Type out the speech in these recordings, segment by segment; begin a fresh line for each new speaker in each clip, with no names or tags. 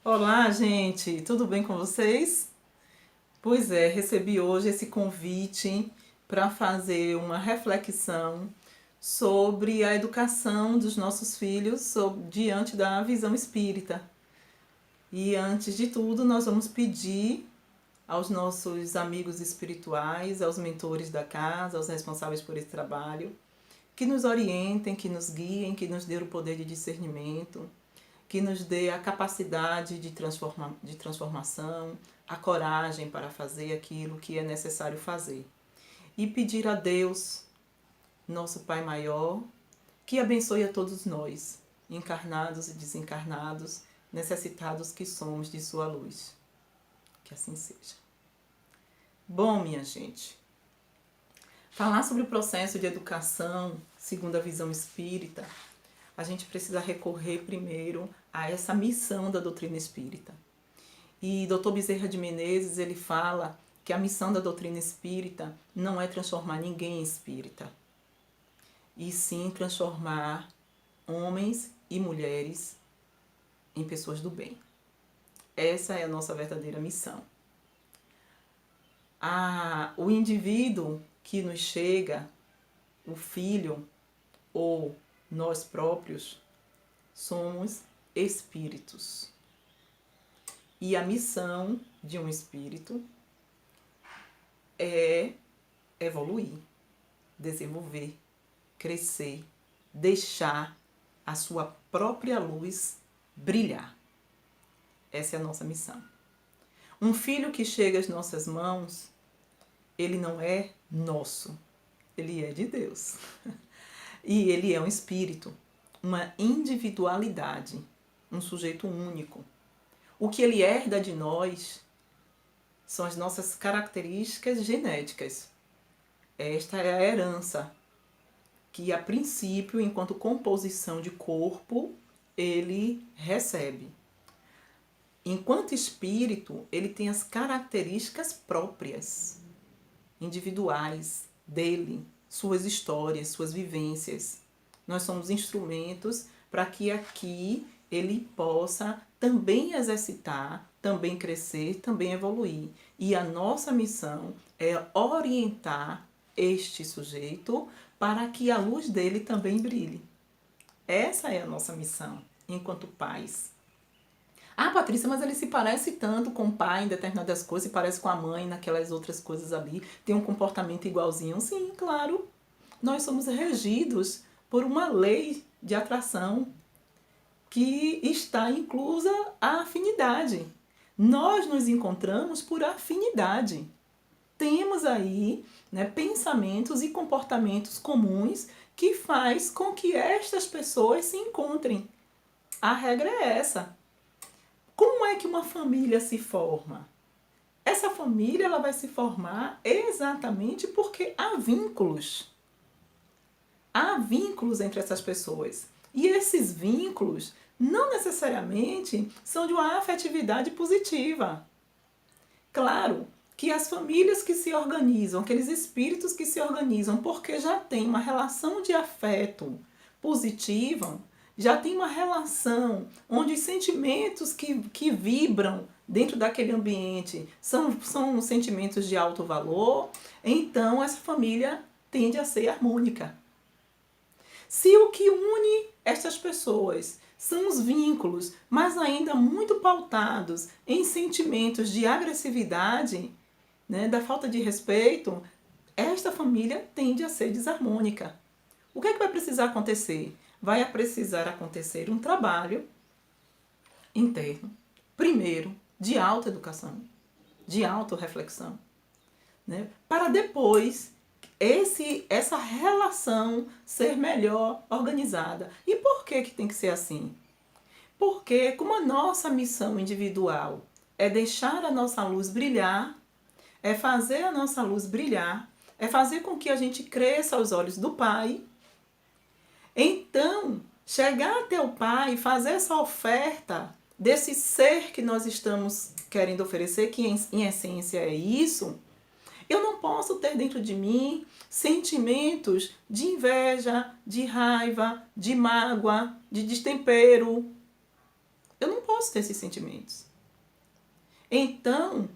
Olá, gente, tudo bem com vocês? Pois é, recebi hoje esse convite para fazer uma reflexão sobre a educação dos nossos filhos diante da visão espírita. E antes de tudo, nós vamos pedir aos nossos amigos espirituais, aos mentores da casa, aos responsáveis por esse trabalho, que nos orientem, que nos guiem, que nos dê o poder de discernimento, que nos dê a capacidade de transformação, a coragem para fazer aquilo que é necessário fazer. E pedir a Deus, nosso Pai Maior, que abençoe a todos nós, encarnados e desencarnados, necessitados que somos de sua luz. Que assim seja. Bom, minha gente, falar sobre o processo de educação segundo a visão espírita, a gente precisa recorrer primeiro a essa missão da doutrina espírita. E Dr. Bezerra de Menezes, ele fala que a missão da doutrina espírita não é transformar ninguém em espírita, e sim transformar homens e mulheres em pessoas do bem. Essa é a nossa verdadeira missão. O indivíduo que nos chega, o filho ou nós próprios, somos espíritos. E a missão de um espírito é evoluir, desenvolver, crescer, deixar a sua própria luz brilhar. Essa é a nossa missão. Um filho que chega às nossas mãos, ele não é nosso, ele é de Deus. E ele é um espírito, uma individualidade, um sujeito único. O que ele herda de nós são as nossas características genéticas. Esta é a herança que, a princípio, enquanto composição de corpo, ele recebe. Enquanto espírito, ele tem as características próprias, individuais dele, suas histórias, suas vivências. Nós somos instrumentos para que aqui ele possa também exercitar, também crescer, também evoluir. E a nossa missão é orientar este sujeito para que a luz dele também brilhe. Essa é a nossa missão enquanto pais. Ah, Patrícia, mas ele se parece tanto com o pai em determinadas coisas, se parece com a mãe naquelas outras coisas ali, tem um comportamento igualzinho. Sim, claro. Nós somos regidos por uma lei de atração que está inclusa a afinidade. Nós nos encontramos por afinidade. Temos aí, pensamentos e comportamentos comuns que faz com que estas pessoas se encontrem. A regra é essa. Como é que uma família se forma? Essa família ela vai se formar exatamente porque há vínculos. Há vínculos entre essas pessoas. E esses vínculos não necessariamente são de uma afetividade positiva. Claro que as famílias que se organizam, aqueles espíritos que se organizam porque já tem uma relação de afeto positiva, já tem uma relação onde os sentimentos que vibram dentro daquele ambiente são sentimentos de alto valor, então essa família tende a ser harmônica. Se o que une estas pessoas são os vínculos, mas ainda muito pautados em sentimentos de agressividade, da falta de respeito, esta família tende a ser desarmônica. O que é que vai precisar acontecer? Vai precisar acontecer um trabalho interno, primeiro, de autoeducação, de autorreflexão, para depois essa relação ser melhor organizada. E por que tem que ser assim? Porque como a nossa missão individual é deixar a nossa luz brilhar, é fazer a nossa luz brilhar, é fazer com que a gente cresça aos olhos do Pai. Então, chegar até o Pai e fazer essa oferta desse ser que nós estamos querendo oferecer, que em essência é isso, eu não posso ter dentro de mim sentimentos de inveja, de raiva, de mágoa, de destempero. Eu não posso. posso ter esses sentimentos. Então,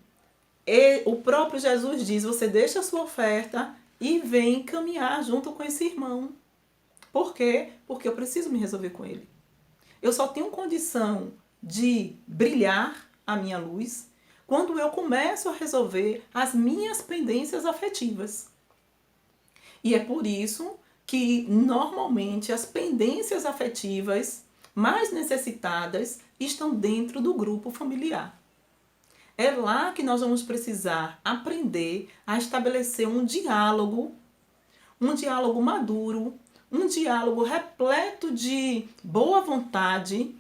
o próprio Jesus diz, você deixa a sua oferta e vem caminhar junto com esse irmão. Por quê? Porque eu preciso me resolver com ele. Eu só tenho condição de brilhar a minha luz quando eu começo a resolver as minhas pendências afetivas. E é por isso que, normalmente, as pendências afetivas mais necessitadas estão dentro do grupo familiar. É lá que nós vamos precisar aprender a estabelecer um diálogo maduro, um diálogo repleto de boa vontade,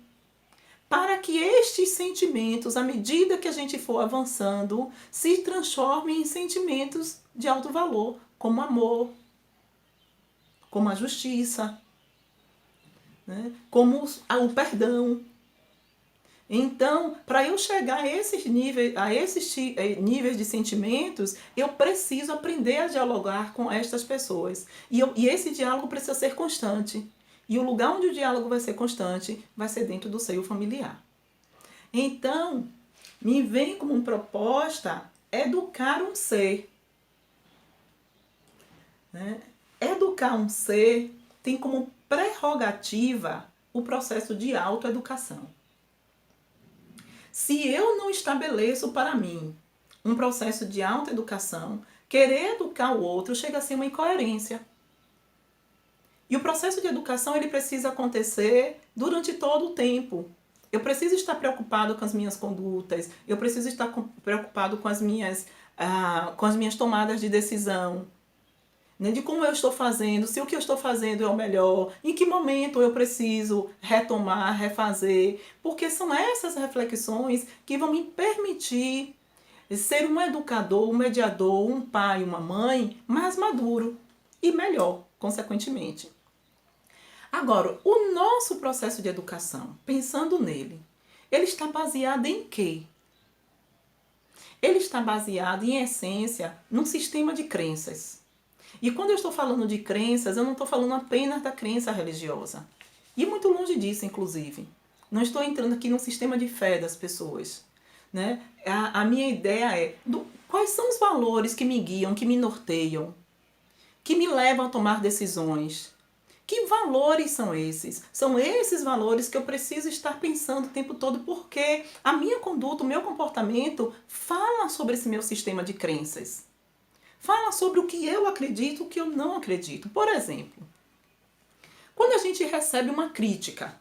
para que estes sentimentos, à medida que a gente for avançando, se transformem em sentimentos de alto valor, como amor, como a justiça, né? Como o perdão. Então, para eu chegar a esses níveis de sentimentos, eu preciso aprender a dialogar com estas pessoas. E esse diálogo precisa ser constante. E o lugar onde o diálogo vai ser constante vai ser dentro do seio familiar. Então, me vem como proposta educar um ser. Né? Educar um ser tem como prerrogativa o processo de autoeducação. Se eu não estabeleço para mim um processo de autoeducação, querer educar o outro chega a ser uma incoerência. E o processo de educação ele precisa acontecer durante todo o tempo. Eu preciso estar preocupado com as minhas condutas, eu preciso estar preocupado com as minhas tomadas de decisão, né, de como eu estou fazendo, se o que eu estou fazendo é o melhor, em que momento eu preciso retomar, refazer, porque são essas reflexões que vão me permitir ser um educador, um mediador, um pai, uma mãe mais maduro e melhor, consequentemente. Agora, o nosso processo de educação, pensando nele, ele está baseado em quê? Ele está baseado, em essência, num sistema de crenças. E quando eu estou falando de crenças, eu não estou falando apenas da crença religiosa. E muito longe disso, inclusive. Não estou entrando aqui no sistema de fé das pessoas. Né? A minha ideia é quais são os valores que me guiam, que me norteiam, que me levam a tomar decisões. Que valores são esses? São esses valores que eu preciso estar pensando o tempo todo, porque a minha conduta, o meu comportamento fala sobre esse meu sistema de crenças. Fala sobre o que eu acredito e o que eu não acredito. Por exemplo, quando a gente recebe uma crítica,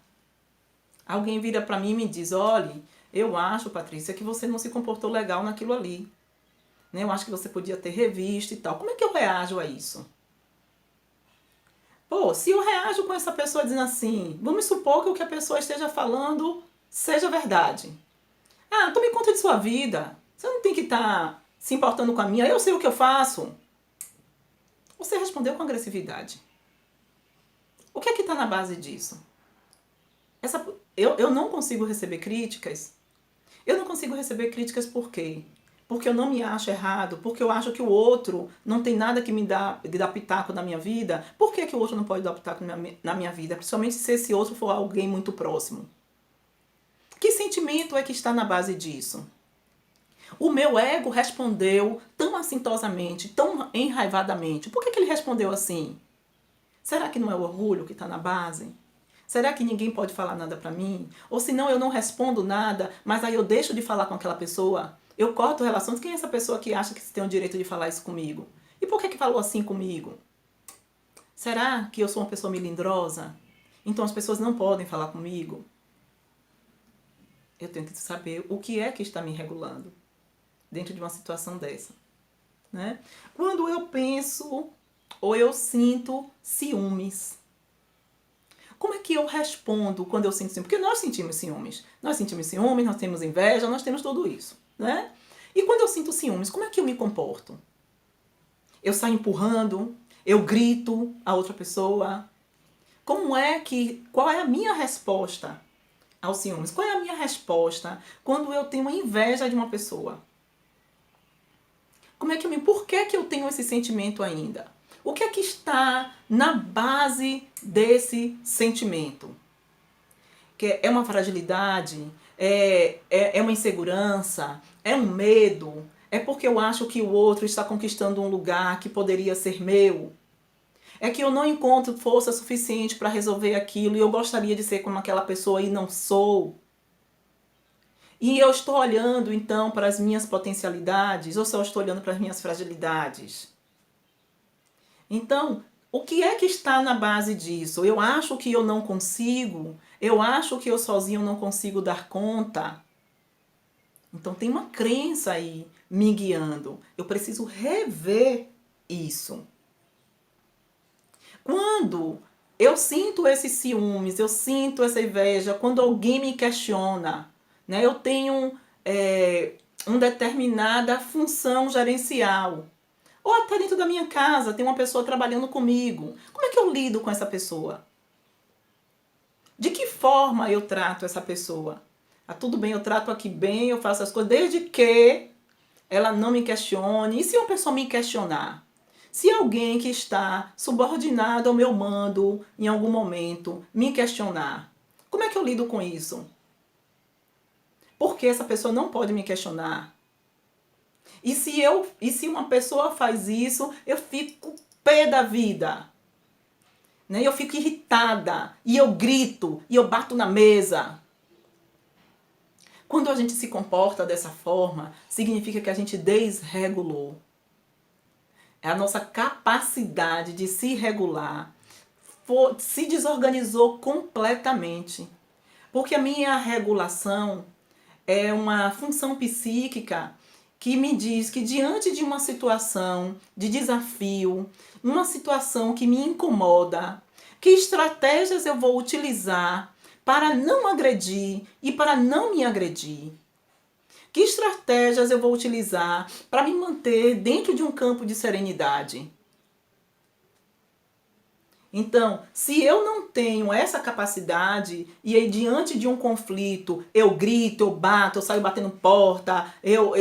alguém vira para mim e me diz, olha, eu acho, Patrícia, que você não se comportou legal naquilo ali. Né? Eu acho que você podia ter revisto e tal. Como é que eu reajo a isso? Pô, se eu reajo com essa pessoa dizendo assim, vamos supor que o que a pessoa esteja falando seja verdade. Ah, tome conta de sua vida. Você não tem que estar se importando com a minha, eu sei o que eu faço. Você respondeu com agressividade. O que é que está na base disso? Eu não consigo receber críticas. Eu não consigo receber críticas por quê? Porque eu não me acho errado, porque eu acho que o outro não tem nada que me dá pitaco na minha vida. Por que o outro não pode dar pitaco na minha vida? Principalmente se esse outro for alguém muito próximo. Que sentimento é que está na base disso? O meu ego respondeu tão assintosamente, tão enraivadamente. Por que ele respondeu assim? Será que não é o orgulho que está na base? Será que ninguém pode falar nada para mim? Ou senão eu não respondo nada, mas aí eu deixo de falar com aquela pessoa? Eu corto relações. Quem é essa pessoa que acha que tem o direito de falar isso comigo? E por que falou assim comigo? Será que eu sou uma pessoa melindrosa? Então as pessoas não podem falar comigo? Eu tenho que saber o que é que está me regulando dentro de uma situação dessa. Né? Quando eu penso ou eu sinto ciúmes, como é que eu respondo quando eu sinto ciúmes? Porque nós sentimos ciúmes. Nós sentimos ciúmes, nós temos inveja, nós temos tudo isso. Né? E quando eu sinto ciúmes, como é que eu me comporto? Eu saio empurrando? Eu grito a outra pessoa? Qual é a minha resposta aos ciúmes? Qual é a minha resposta quando eu tenho inveja de uma pessoa? Por que eu tenho esse sentimento ainda? O que é que está na base desse sentimento? Que é uma fragilidade? É uma insegurança? É um medo? É porque eu acho que o outro está conquistando um lugar que poderia ser meu? É que eu não encontro força suficiente para resolver aquilo e eu gostaria de ser como aquela pessoa e não sou? E eu estou olhando então para as minhas potencialidades ou só estou olhando para as minhas fragilidades? Então, o que é que está na base disso? Eu acho que eu não consigo, eu acho que eu sozinho não consigo dar conta. Então tem uma crença aí me guiando. Eu preciso rever isso. Quando eu sinto esses ciúmes, eu sinto essa inveja, quando alguém me questiona, né? Eu tenho uma determinada função gerencial. Ou até dentro da minha casa, tem uma pessoa trabalhando comigo. Como é que eu lido com essa pessoa? De que forma eu trato essa pessoa? Ah, tudo bem, eu trato aqui bem, eu faço as coisas, desde que ela não me questione. E se uma pessoa me questionar? Se alguém que está subordinado ao meu mando em algum momento me questionar, como é que eu lido com isso? Porque essa pessoa não pode me questionar. E se uma pessoa faz isso, eu fico pé da vida. Né? Eu fico irritada, e eu grito, e eu bato na mesa. Quando a gente se comporta dessa forma, significa que a gente desregulou. É a nossa capacidade de se regular se desorganizou completamente. Porque a minha regulação é uma função psíquica que me diz que diante de uma situação de desafio, uma situação que me incomoda, que estratégias eu vou utilizar para não agredir e para não me agredir. Que estratégias eu vou utilizar para me manter dentro de um campo de serenidade. Então, se eu não tenho essa capacidade e aí diante de um conflito eu grito, eu bato, eu saio batendo porta, eu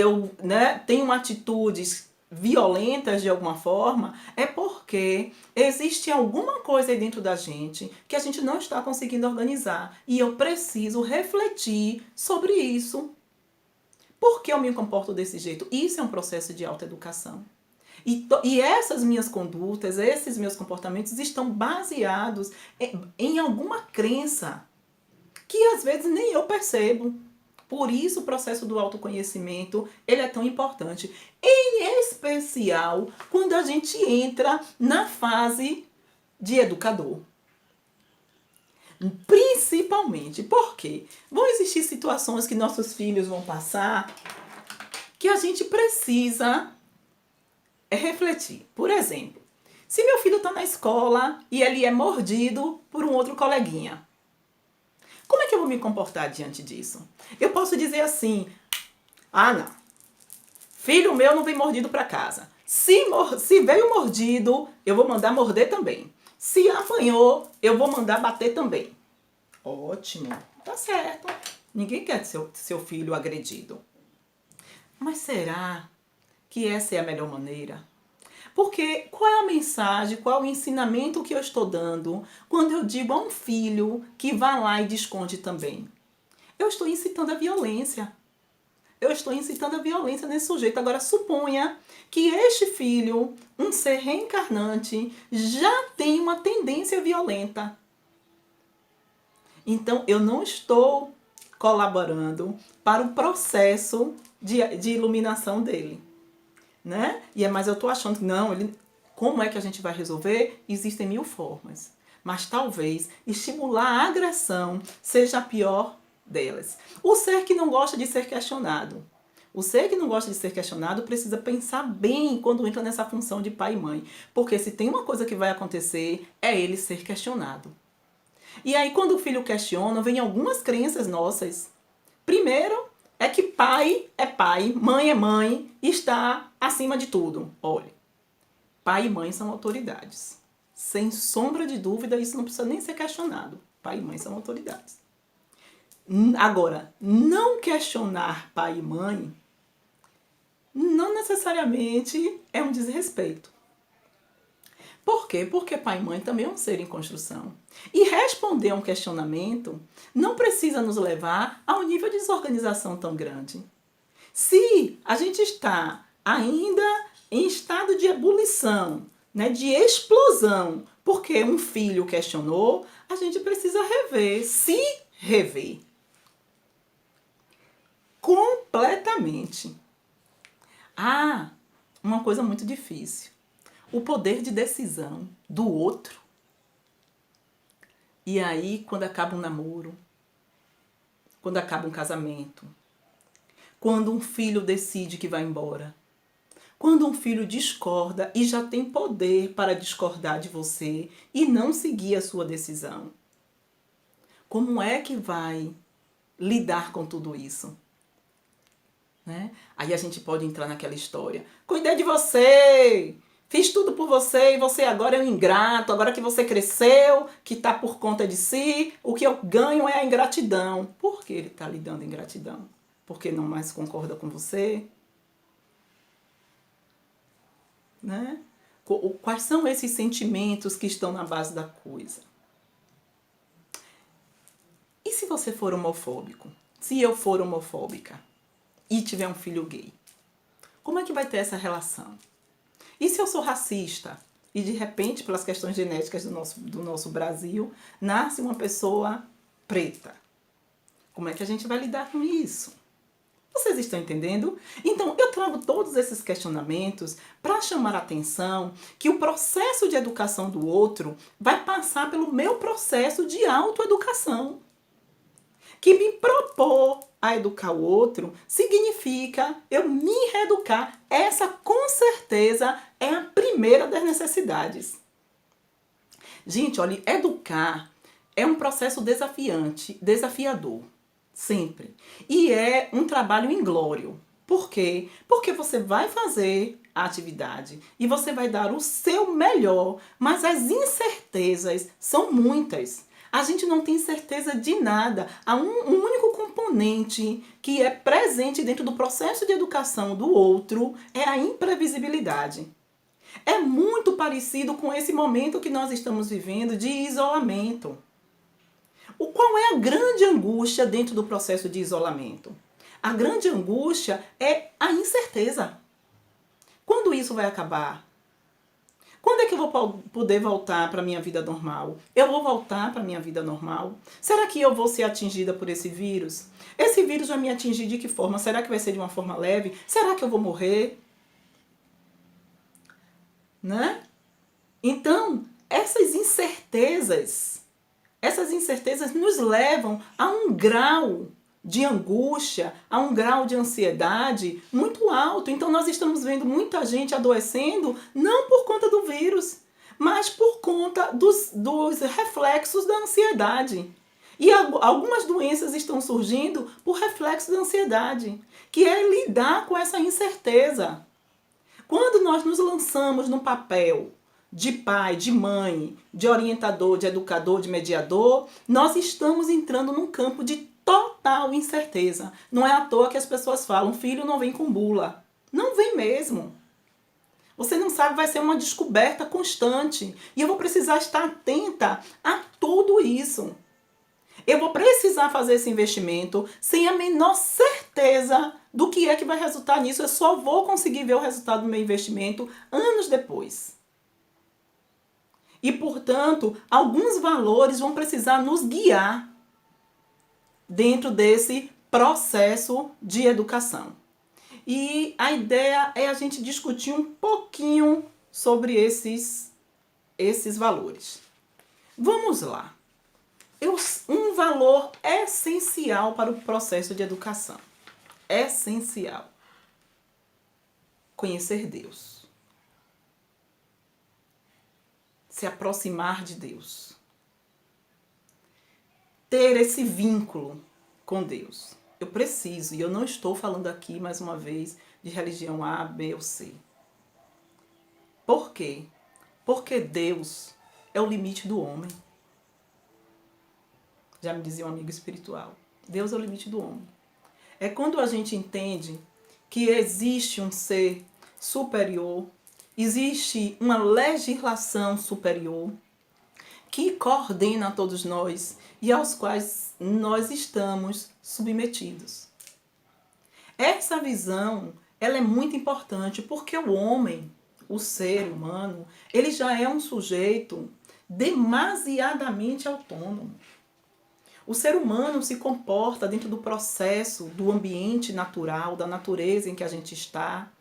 tenho atitudes violentas de alguma forma, é porque existe alguma coisa aí dentro da gente que a gente não está conseguindo organizar. E eu preciso refletir sobre isso. Por que eu me comporto desse jeito? Isso é um processo de autoeducação. E essas minhas condutas, esses meus comportamentos estão baseados em alguma crença que às vezes nem eu percebo. Por isso o processo do autoconhecimento ele é tão importante. Em especial quando a gente entra na fase de educador. Principalmente porque vão existir situações que nossos filhos vão passar que a gente precisa refletir. Por exemplo, se meu filho está na escola e ele é mordido por um outro coleguinha, como é que eu vou me comportar diante disso? Eu posso dizer assim, não, filho meu não vem mordido para casa. Se veio mordido, eu vou mandar morder também. Se apanhou, eu vou mandar bater também. Ótimo, tá certo. Ninguém quer seu filho agredido. Mas será que essa é a melhor maneira? Porque qual é a mensagem, qual é o ensinamento que eu estou dando quando eu digo a um filho que vá lá e desconte também? Eu estou incitando a violência. Eu estou incitando a violência nesse sujeito. Agora, suponha que este filho, um ser reencarnante, já tem uma tendência violenta. Então, eu não estou colaborando para o processo de iluminação dele. Né? Mas eu estou achando que não, como é que a gente vai resolver? Existem 1000 formas. Mas talvez estimular a agressão seja a pior delas. O ser que não gosta de ser questionado. O ser que não gosta de ser questionado precisa pensar bem quando entra nessa função de pai e mãe. Porque se tem uma coisa que vai acontecer, é ele ser questionado. E aí quando o filho questiona, vem algumas crenças nossas. Primeiro, é que pai é pai, mãe é mãe, está acima de tudo. Olha, pai e mãe são autoridades. Sem sombra de dúvida, isso não precisa nem ser questionado. Pai e mãe são autoridades. Agora, não questionar pai e mãe não necessariamente é um desrespeito. Por quê? Porque pai e mãe também é um ser em construção. E responder a um questionamento não precisa nos levar a um nível de desorganização tão grande. Se a gente está ainda em estado de ebulição, né, de explosão, porque um filho questionou, a gente precisa rever, se rever. Completamente. Ah, uma coisa muito difícil. O poder de decisão do outro. E aí, quando acaba um namoro, quando acaba um casamento, quando um filho decide que vai embora, quando um filho discorda e já tem poder para discordar de você e não seguir a sua decisão, como é que vai lidar com tudo isso? Né? Aí a gente pode entrar naquela história. Cuidei de você, fiz tudo por você e você agora é um ingrato, agora que você cresceu, que está por conta de si, o que eu ganho é a ingratidão. Por que ele está lhe dando ingratidão? Porque não mais concorda com você? Né? Quais são esses sentimentos que estão na base da coisa? E se você for homofóbico? Se eu for homofóbica e tiver um filho gay? Como é que vai ter essa relação? E se eu sou racista e de repente, pelas questões genéticas do nosso Brasil, nasce uma pessoa preta? Como é que a gente vai lidar com isso? Vocês estão entendendo? Então, eu trago todos esses questionamentos para chamar a atenção que o processo de educação do outro vai passar pelo meu processo de autoeducação. Que me propor a educar o outro significa eu me reeducar. Essa, com certeza, é a primeira das necessidades. Gente, olha, educar é um processo desafiante, desafiador. Sempre. E é um trabalho inglório. Por quê? Porque você vai fazer a atividade e você vai dar o seu melhor, mas as incertezas são muitas. A gente não tem certeza de nada. Há um único componente que é presente dentro do processo de educação do outro, é a imprevisibilidade. É muito parecido com esse momento que nós estamos vivendo de isolamento. Qual é a grande angústia dentro do processo de isolamento? A grande angústia é a incerteza. Quando isso vai acabar? Quando é que eu vou poder voltar para a minha vida normal? Eu vou voltar para a minha vida normal? Será que eu vou ser atingida por esse vírus? Esse vírus vai me atingir de que forma? Será que vai ser de uma forma leve? Será que eu vou morrer? Né? Então, essas incertezas nos levam a um grau de angústia, a um grau de ansiedade muito alto. Então nós estamos vendo muita gente adoecendo, não por conta do vírus, mas por conta dos reflexos da ansiedade. E algumas doenças estão surgindo por reflexo da ansiedade, que é lidar com essa incerteza. Quando nós nos lançamos no papel de pai, de mãe, de orientador, de educador, de mediador, nós estamos entrando num campo de total incerteza. Não é à toa que as pessoas falam, filho não vem com bula. Não vem mesmo. Você não sabe, vai ser uma descoberta constante. E eu vou precisar estar atenta a tudo isso. Eu vou precisar fazer esse investimento sem a menor certeza do que é que vai resultar nisso. Eu só vou conseguir ver o resultado do meu investimento anos depois. E, portanto, alguns valores vão precisar nos guiar dentro desse processo de educação. E a ideia é a gente discutir um pouquinho sobre esses valores. Vamos lá. Um valor essencial para o processo de educação. Essencial. Conhecer Deus. Se aproximar de Deus. Ter esse vínculo com Deus. Eu preciso, e eu não estou falando aqui, mais uma vez, de religião A, B ou C. Por quê? Porque Deus é o limite do homem. Já me dizia um amigo espiritual. Deus é o limite do homem. É quando a gente entende que existe um ser superior, existe uma legislação superior que coordena a todos nós e aos quais nós estamos submetidos. Essa visão, ela é muito importante porque o homem, o ser humano, ele já é um sujeito demasiadamente autônomo. O ser humano se comporta dentro do processo, do ambiente natural, da natureza em que a gente está,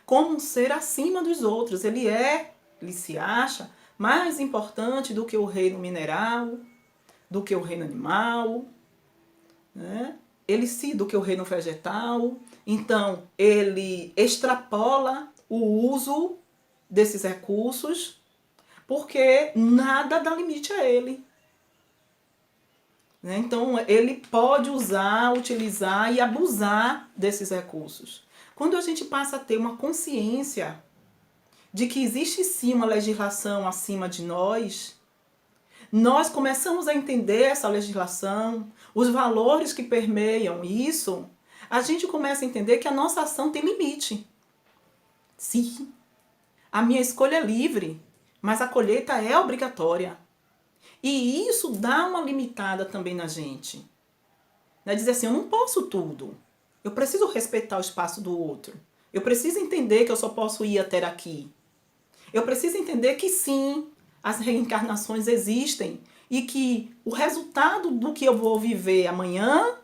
como um ser acima dos outros. Ele se acha mais importante do que o reino mineral, do que o reino animal, né? Do que o reino vegetal. Então, ele extrapola o uso desses recursos, porque nada dá limite a ele. Né? Então, ele pode usar, utilizar e abusar desses recursos. Quando a gente passa a ter uma consciência de que existe sim uma legislação acima de nós começamos a entender essa legislação, os valores que permeiam isso, a gente começa a entender que a nossa ação tem limite. Sim, a minha escolha é livre, mas a colheita é obrigatória. E isso dá uma limitada também na gente. Né? Dizer assim, eu não posso tudo. Eu preciso respeitar o espaço do outro. Eu preciso entender que eu só posso ir até aqui. Eu preciso entender que sim, as reencarnações existem e que o resultado do que eu vou viver amanhã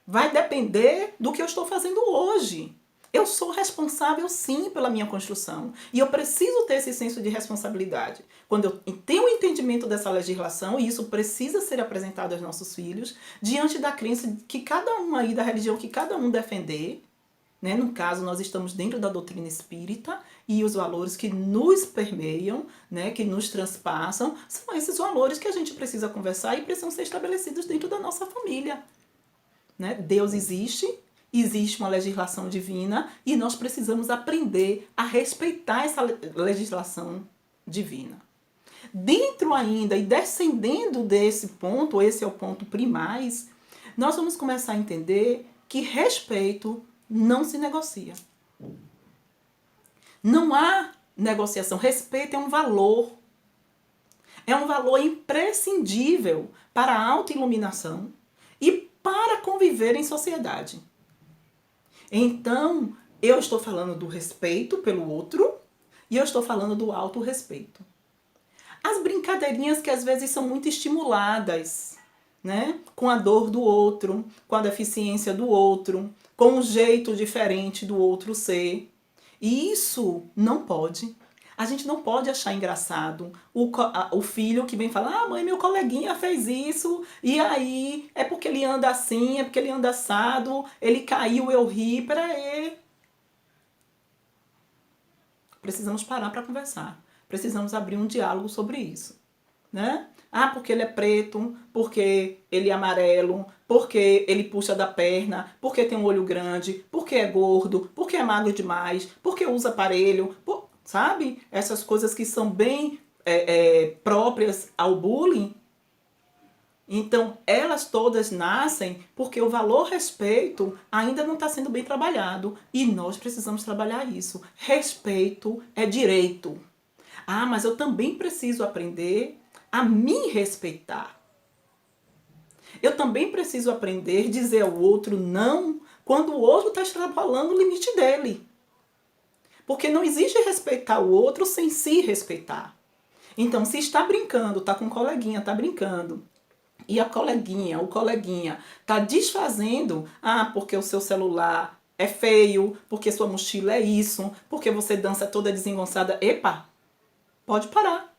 vai depender do que eu estou fazendo hoje. Eu sou responsável sim pela minha construção e eu preciso ter esse senso de responsabilidade. Quando eu tenho o entendimento dessa legislação, e isso precisa ser apresentado aos nossos filhos, diante da crença que cada um aí, da religião que cada um defender, né? No caso, nós estamos dentro da doutrina espírita e os valores que nos permeiam, né? Que nos transpassam, são esses valores que a gente precisa conversar e precisam ser estabelecidos dentro da nossa família. Né? Deus existe uma legislação divina e nós precisamos aprender a respeitar essa legislação divina. Dentro ainda e descendendo desse ponto, esse é o ponto primais, nós vamos começar a entender que respeito não se negocia. Não há negociação. Respeito é um valor. É um valor imprescindível para a autoiluminação e para conviver em sociedade. Então, eu estou falando do respeito pelo outro e eu estou falando do autorrespeito. As brincadeirinhas que às vezes são muito estimuladas, né? Com a dor do outro, com a deficiência do outro, com um jeito diferente do outro ser. E isso não pode. A gente não pode achar engraçado o filho que vem falar, mãe, meu coleguinha fez isso, e aí é porque ele anda assim, é porque ele anda assado, ele caiu, eu ri, peraí. Precisamos parar para conversar. Precisamos abrir um diálogo sobre isso. Né? Ah, porque ele é preto, porque ele é amarelo, porque ele puxa da perna, porque tem um olho grande, porque é gordo, porque é magro demais, porque usa aparelho, sabe? Essas coisas que são bem próprias ao bullying. Então, elas todas nascem porque o valor respeito ainda não está sendo bem trabalhado e nós precisamos trabalhar isso. Respeito é direito. Ah, mas eu também preciso aprender a me respeitar. Eu também preciso aprender a dizer ao outro não quando o outro está extrapolando o limite dele. Porque não existe respeitar o outro sem se respeitar. Então, se está brincando, está com um coleguinha, está brincando, e a coleguinha, o coleguinha, está desfazendo, porque o seu celular é feio, porque sua mochila é isso, porque você dança toda desengonçada. Epa, pode parar.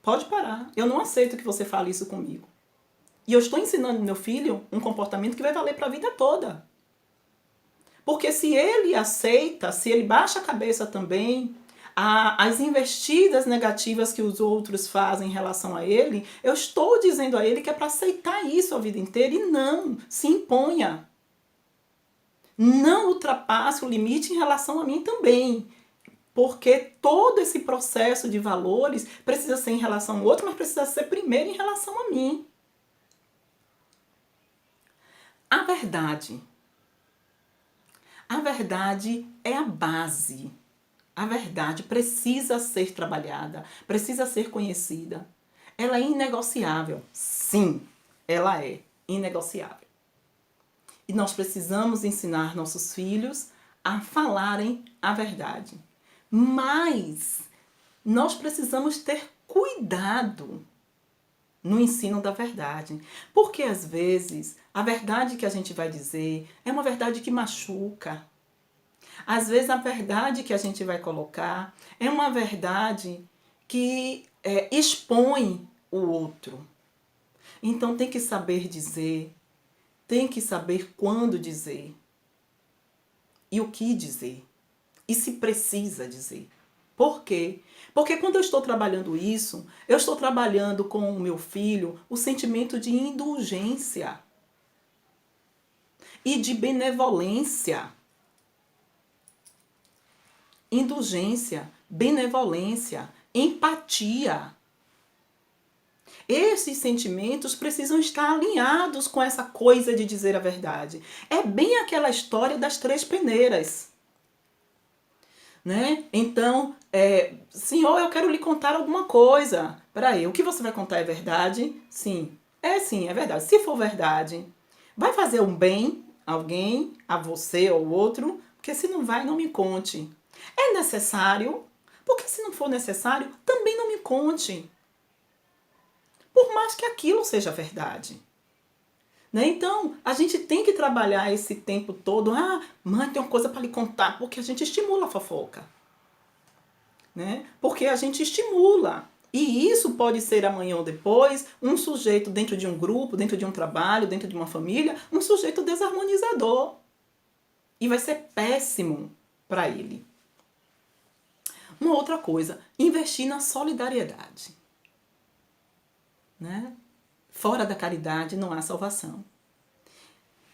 Pode parar. Eu não aceito que você fale isso comigo. E eu estou ensinando meu filho um comportamento que vai valer para a vida toda. Porque se ele aceita, se ele baixa a cabeça também, as investidas negativas que os outros fazem em relação a ele, eu estou dizendo a ele que é para aceitar isso a vida inteira e não se imponha. Não ultrapasse o limite em relação a mim também. Porque todo esse processo de valores precisa ser em relação ao outro, mas precisa ser primeiro em relação a mim. A verdade é a base A verdade precisa ser trabalhada, precisa ser conhecida. Ela é inegociável. Sim, ela é inegociável. E nós precisamos ensinar nossos filhos a falarem a verdade. Mas nós precisamos ter cuidado no ensino da verdade. Porque às vezes a verdade que a gente vai dizer é uma verdade que machuca. Às vezes a verdade que a gente vai colocar é uma verdade que expõe o outro. Então tem que saber dizer, tem que saber quando dizer e o que dizer e se precisa dizer. Por quê? Porque quando eu estou trabalhando isso, eu estou trabalhando com o meu filho o sentimento de indulgência e de benevolência. Indulgência, benevolência, empatia. Esses sentimentos precisam estar alinhados com essa coisa de dizer a verdade. É bem aquela história das 3 peneiras. Né? Então, senhor, eu quero lhe contar alguma coisa. Peraí, o que você vai contar é verdade? Sim, é verdade. Se for verdade, vai fazer um bem a alguém, a você ou outro? Porque se não vai, não me conte. É necessário? Porque se não for necessário, também não me conte. Por mais que aquilo seja verdade. Né? Então, a gente tem que trabalhar esse tempo todo. Ah, mãe, tem uma coisa para lhe contar. Porque a gente estimula a fofoca. Né? Porque a gente estimula. E isso pode ser amanhã ou depois um sujeito dentro de um grupo, dentro de um trabalho, dentro de uma família, um sujeito desarmonizador. E vai ser péssimo para ele. Uma outra coisa, investir na solidariedade. Né? Fora da caridade não há salvação.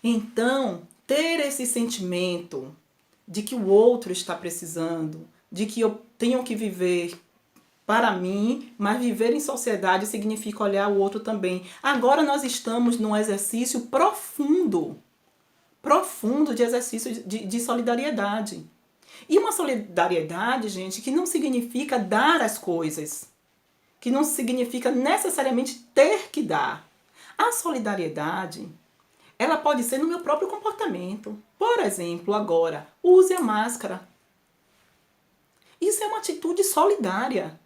Então, ter esse sentimento de que o outro está precisando, de que eu tenho que viver para mim, mas viver em sociedade significa olhar o outro também. Agora nós estamos num exercício profundo de exercício de solidariedade. E uma solidariedade, gente, que não significa dar as coisas, que não significa necessariamente ter que dar. A solidariedade, ela pode ser no meu próprio comportamento. Por exemplo, agora, use a máscara. Isso é uma atitude solidária.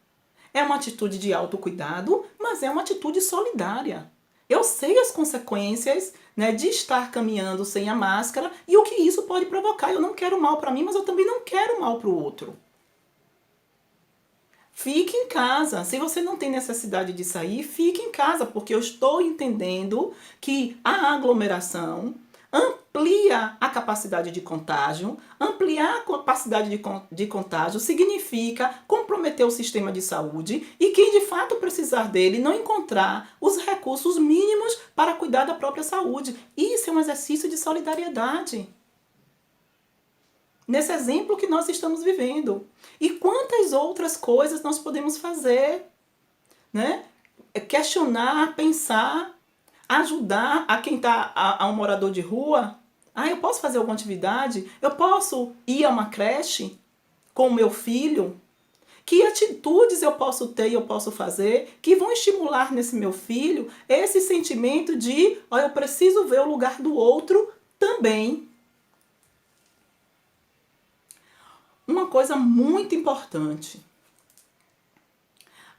É uma atitude de autocuidado, mas é uma atitude solidária. Eu sei as consequências, né, de estar caminhando sem a máscara e o que isso pode provocar. Eu não quero mal para mim, mas eu também não quero mal para o outro. Fique em casa. Se você não tem necessidade de sair, fique em casa, porque eu estou entendendo que a aglomeração amplia a capacidade de contágio. Ampliar a capacidade de contágio significa comprometer o sistema de saúde e quem de fato precisar dele não encontrar os recursos mínimos para cuidar da própria saúde. Isso é um exercício de solidariedade. Nesse exemplo que nós estamos vivendo. E quantas outras coisas nós podemos fazer, né? Questionar, pensar, ajudar a quem está a um morador de rua. Ah, eu posso fazer alguma atividade? Eu posso ir a uma creche com o meu filho? Que atitudes eu posso ter e eu posso fazer que vão estimular nesse meu filho esse sentimento de, ó, eu preciso ver o lugar do outro também. Uma coisa muito importante.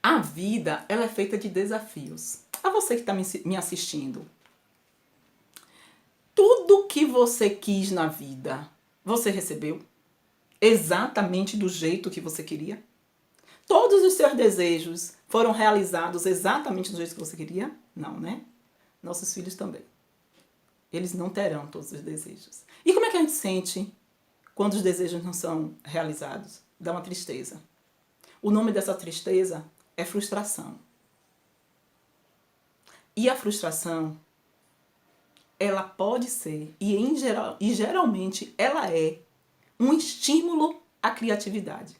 A vida, ela é feita de desafios. A você que está me assistindo. Tudo que você quis na vida, você recebeu? Exatamente do jeito que você queria? Todos os seus desejos foram realizados exatamente do jeito que você queria? Não, né? Nossos filhos também. Eles não terão todos os desejos. E como é que a gente sente quando os desejos não são realizados? Dá uma tristeza. O nome dessa tristeza é frustração. E a frustração, ela pode ser, e geralmente ela é, um estímulo à criatividade.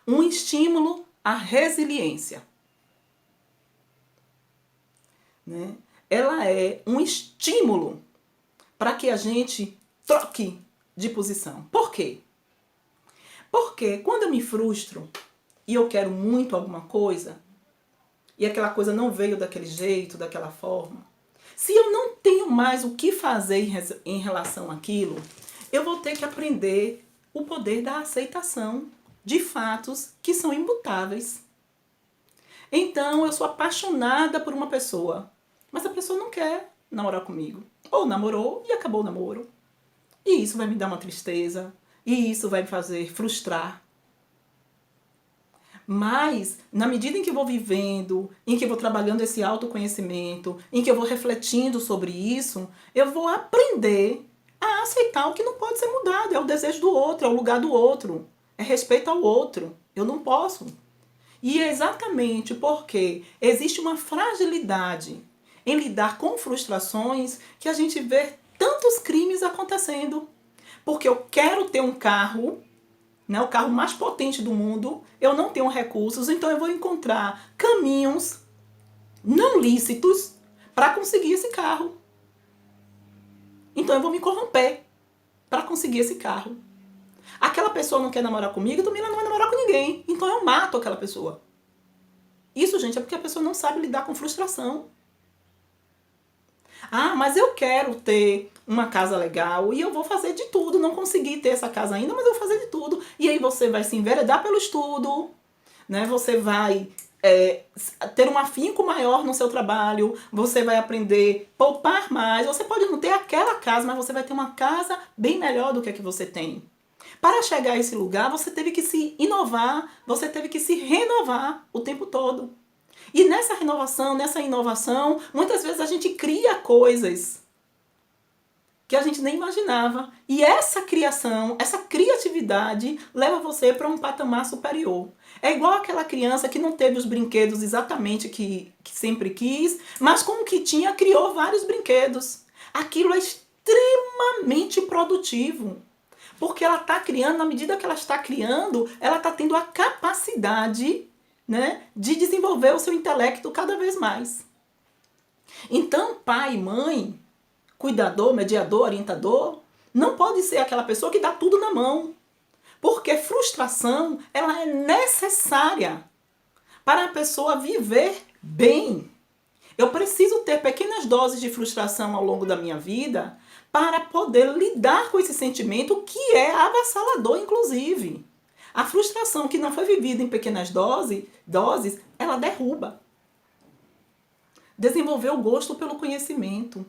Um estímulo à resiliência. Né? Ela é um estímulo para que a gente troque de posição. Por quê? Porque quando eu me frustro e eu quero muito alguma coisa, e aquela coisa não veio daquele jeito, daquela forma, se eu não tenho mais o que fazer em relação àquilo, eu vou ter que aprender o poder da aceitação de fatos que são imutáveis. Então, eu sou apaixonada por uma pessoa, mas a pessoa não quer namorar comigo. Ou namorou e acabou o namoro. E isso vai me dar uma tristeza, e isso vai me fazer frustrar. Mas, na medida em que eu vou vivendo, em que eu vou trabalhando esse autoconhecimento, em que eu vou refletindo sobre isso, eu vou aprender a aceitar o que não pode ser mudado. É o desejo do outro, é o lugar do outro, é respeito ao outro. Eu não posso. E é exatamente porque existe uma fragilidade em lidar com frustrações que a gente vê tantos crimes acontecendo. Porque eu quero ter um carro, né, o carro mais potente do mundo, eu não tenho recursos, então eu vou encontrar caminhos não lícitos para conseguir esse carro. Então eu vou me corromper para conseguir esse carro. Aquela pessoa não quer namorar comigo, também ela não vai namorar com ninguém. Então eu mato aquela pessoa. Isso, gente, é porque a pessoa não sabe lidar com frustração. Ah, mas eu quero ter uma casa legal e eu vou fazer de tudo. Não consegui ter essa casa ainda, mas eu vou fazer de tudo. E aí você vai se enveredar pelo estudo, né? Você vai ter um afinco maior no seu trabalho, você vai aprender a poupar mais. Você pode não ter aquela casa, mas você vai ter uma casa bem melhor do que a que você tem. Para chegar a esse lugar, você teve que se inovar, você teve que se renovar o tempo todo. E nessa renovação, nessa inovação, muitas vezes a gente cria coisas que a gente nem imaginava. E essa criação, essa criatividade leva você para um patamar superior. É igual aquela criança que não teve os brinquedos exatamente que sempre quis, mas com o que tinha, criou vários brinquedos. Aquilo é extremamente produtivo. Porque ela está criando, na medida que ela está criando, ela está tendo a capacidade, né, de desenvolver o seu intelecto cada vez mais. Então, pai, mãe, cuidador, mediador, orientador, não pode ser aquela pessoa que dá tudo na mão. Porque frustração, ela é necessária para a pessoa viver bem. Eu preciso ter pequenas doses de frustração ao longo da minha vida para poder lidar com esse sentimento que é avassalador, inclusive. A frustração que não foi vivida em pequenas doses, ela derruba. Desenvolver o gosto pelo conhecimento.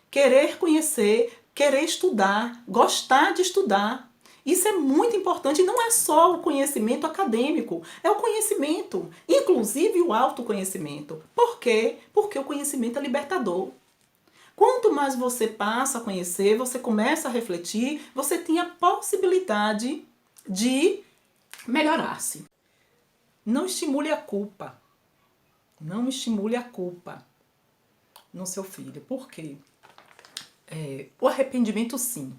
Querer conhecer, querer estudar, gostar de estudar. Isso é muito importante. E não é só o conhecimento acadêmico, é o conhecimento, inclusive o autoconhecimento. Por quê? Porque o conhecimento é libertador. Quanto mais você passa a conhecer, você começa a refletir, você tem a possibilidade de melhorar-se. Não estimule a culpa. Não estimule a culpa no seu filho. Por quê? O arrependimento, sim.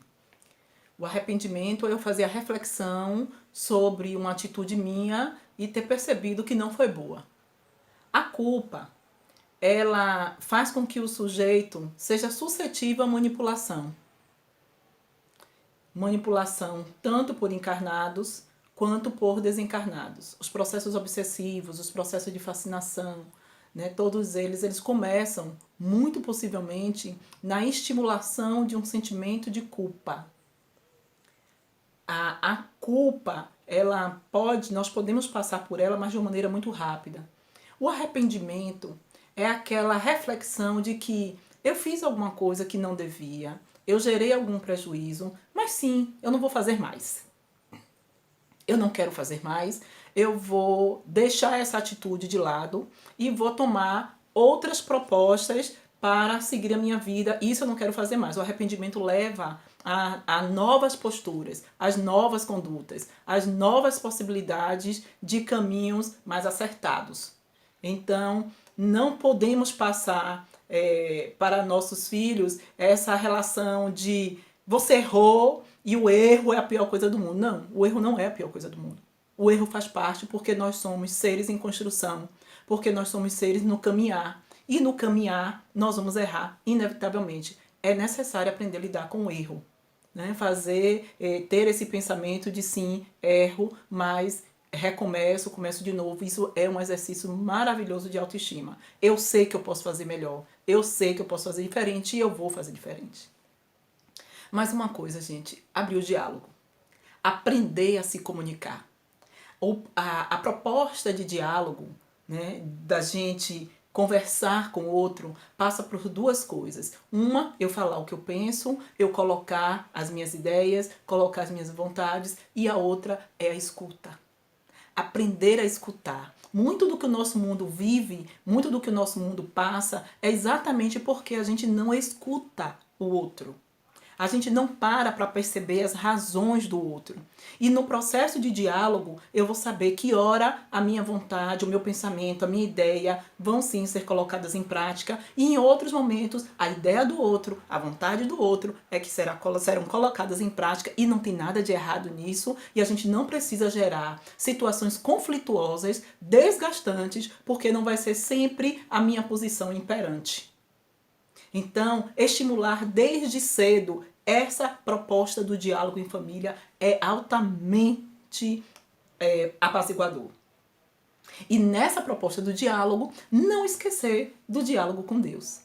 O arrependimento é eu fazer a reflexão sobre uma atitude minha e ter percebido que não foi boa. A culpa, ela faz com que o sujeito seja suscetível à manipulação. Manipulação tanto por encarnados quanto por desencarnados. Os processos obsessivos, os processos de fascinação, né, todos eles começam, muito possivelmente, na estimulação de um sentimento de culpa. A culpa, nós podemos passar por ela, mas de uma maneira muito rápida. O arrependimento é aquela reflexão de que eu fiz alguma coisa que não devia, eu gerei algum prejuízo, mas sim, eu não vou fazer mais. Eu não quero fazer mais, eu vou deixar essa atitude de lado e vou tomar outras propostas para seguir a minha vida. Isso eu não quero fazer mais. O arrependimento leva a novas posturas, as novas condutas, as novas possibilidades de caminhos mais acertados. Então, não podemos passar para nossos filhos essa relação de você errou e o erro é a pior coisa do mundo. Não, o erro não é a pior coisa do mundo. O erro faz parte porque nós somos seres em construção, porque nós somos seres no caminhar. E no caminhar nós vamos errar, inevitavelmente. É necessário aprender a lidar com o erro. né? Ter esse pensamento de sim, erro, mas recomeço, começo de novo. Isso é um exercício maravilhoso de autoestima. Eu sei que eu posso fazer melhor, eu sei que eu posso fazer diferente e eu vou fazer diferente. Mais uma coisa, gente, abrir o diálogo. Aprender a se comunicar. A proposta de diálogo, né, da gente conversar com o outro, passa por duas coisas. Uma, eu falar o que eu penso, eu colocar as minhas ideias, colocar as minhas vontades, e a outra é a escuta. Aprender a escutar. Muito do que o nosso mundo vive, muito do que o nosso mundo passa, é exatamente porque a gente não escuta o outro. A gente não para perceber as razões do outro. E no processo de diálogo, eu vou saber que hora a minha vontade, o meu pensamento, a minha ideia vão sim ser colocadas em prática. E em outros momentos, a ideia do outro, a vontade do outro é que serão colocadas em prática e não tem nada de errado nisso. E a gente não precisa gerar situações conflituosas, desgastantes, porque não vai ser sempre a minha posição imperante. Então, estimular desde cedo essa proposta do diálogo em família é altamente apaziguador. E nessa proposta do diálogo, não esquecer do diálogo com Deus.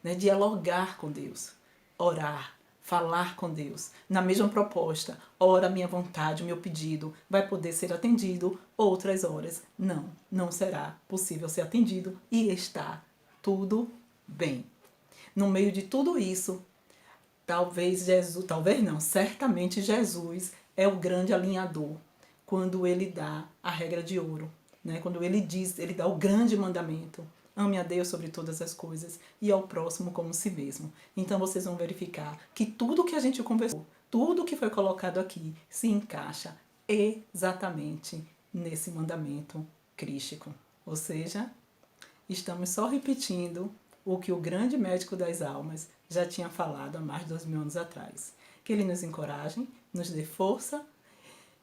Né? Dialogar com Deus, orar, falar com Deus. Na mesma proposta, ora a minha vontade, o meu pedido vai poder ser atendido, outras horas não será possível ser atendido e está tudo bem. No meio de tudo isso, certamente Jesus é o grande alinhador quando ele dá a regra de ouro, né? Quando ele dá o grande mandamento: ame a Deus sobre todas as coisas e ao próximo como si mesmo. Então vocês vão verificar que tudo que a gente conversou, tudo que foi colocado aqui se encaixa exatamente nesse mandamento crístico. Ou seja, estamos só repetindo o que o grande médico das almas já tinha falado há mais de 2000 anos atrás. Que ele nos encoraje, nos dê força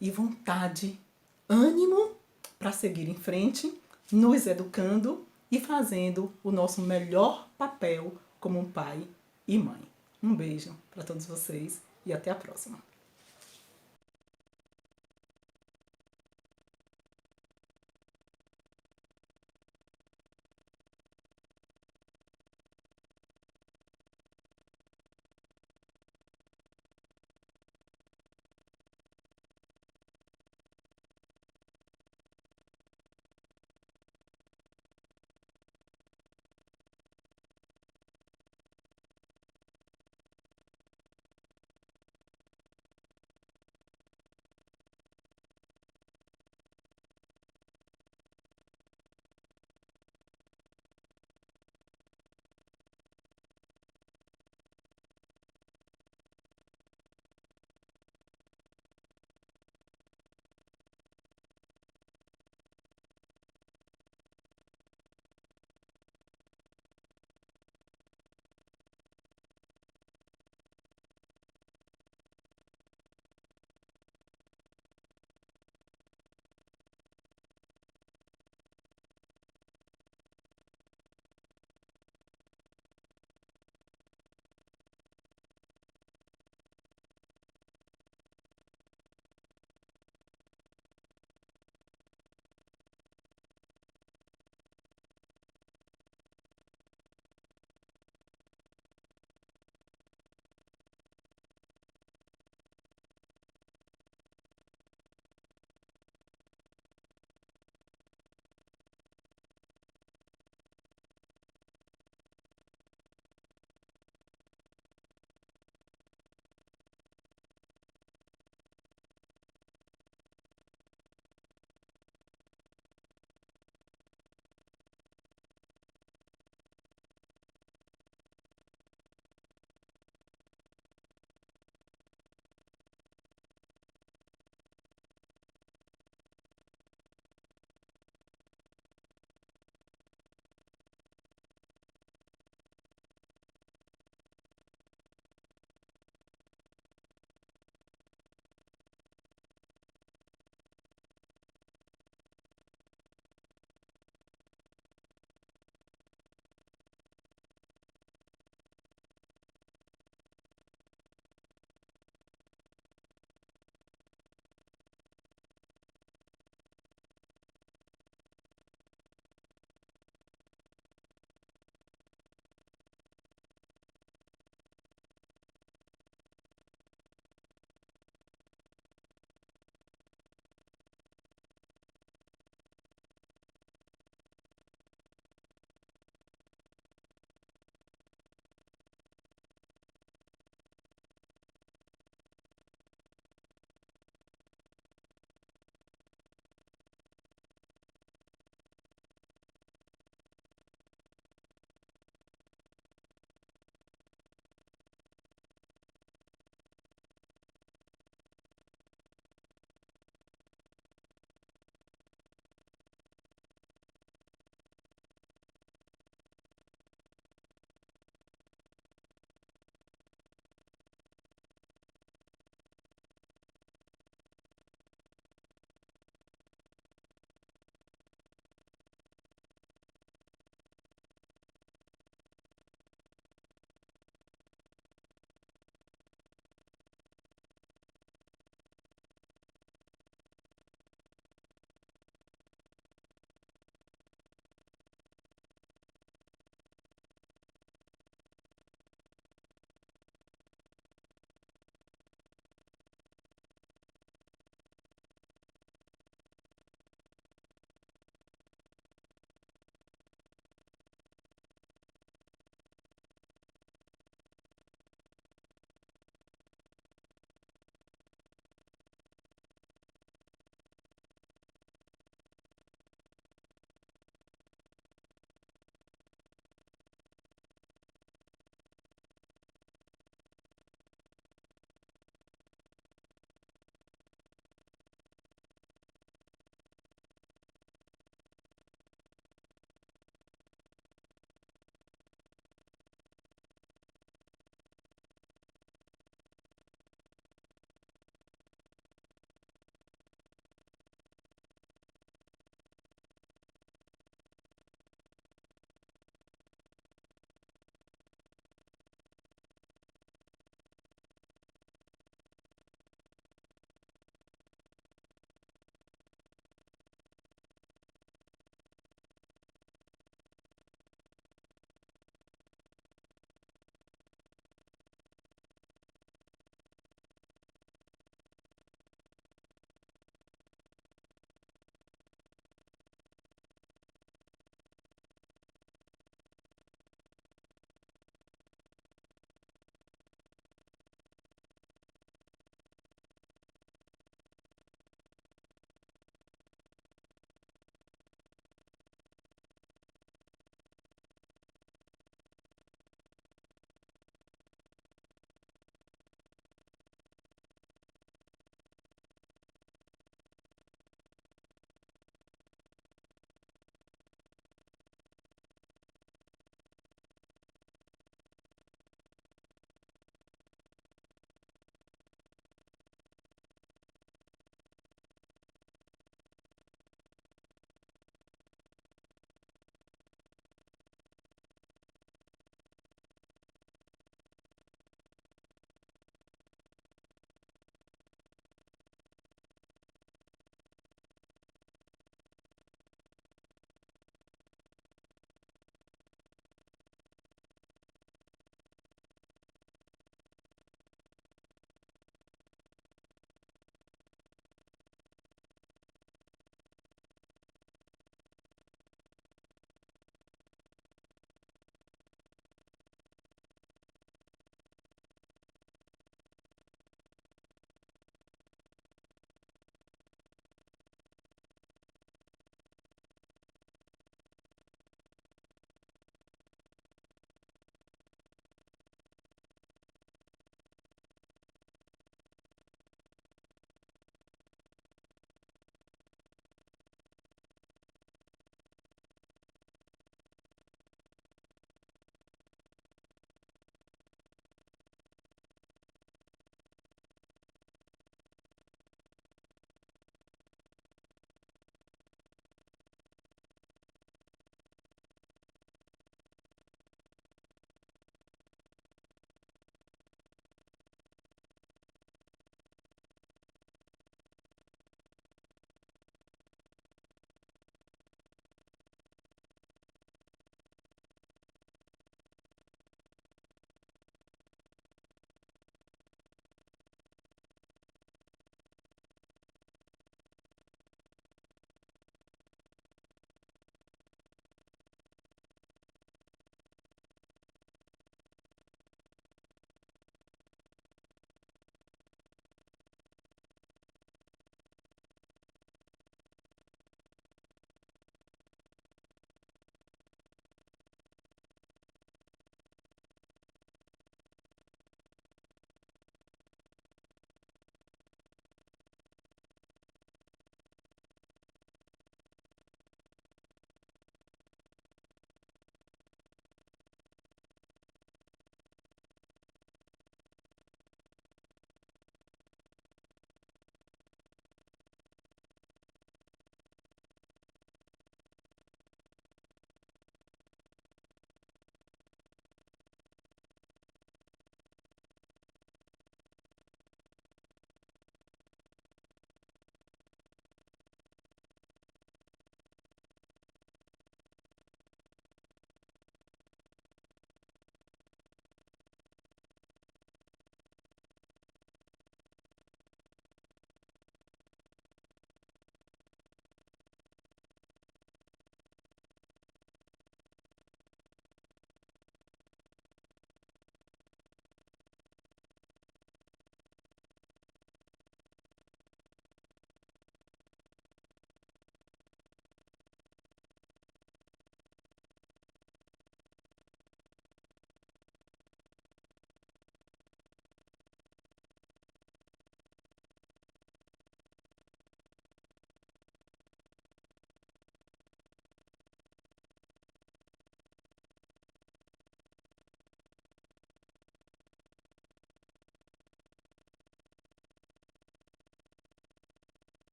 e vontade, ânimo para seguir em frente, nos educando e fazendo o nosso melhor papel como um pai e mãe. Um beijo para todos vocês e até a próxima.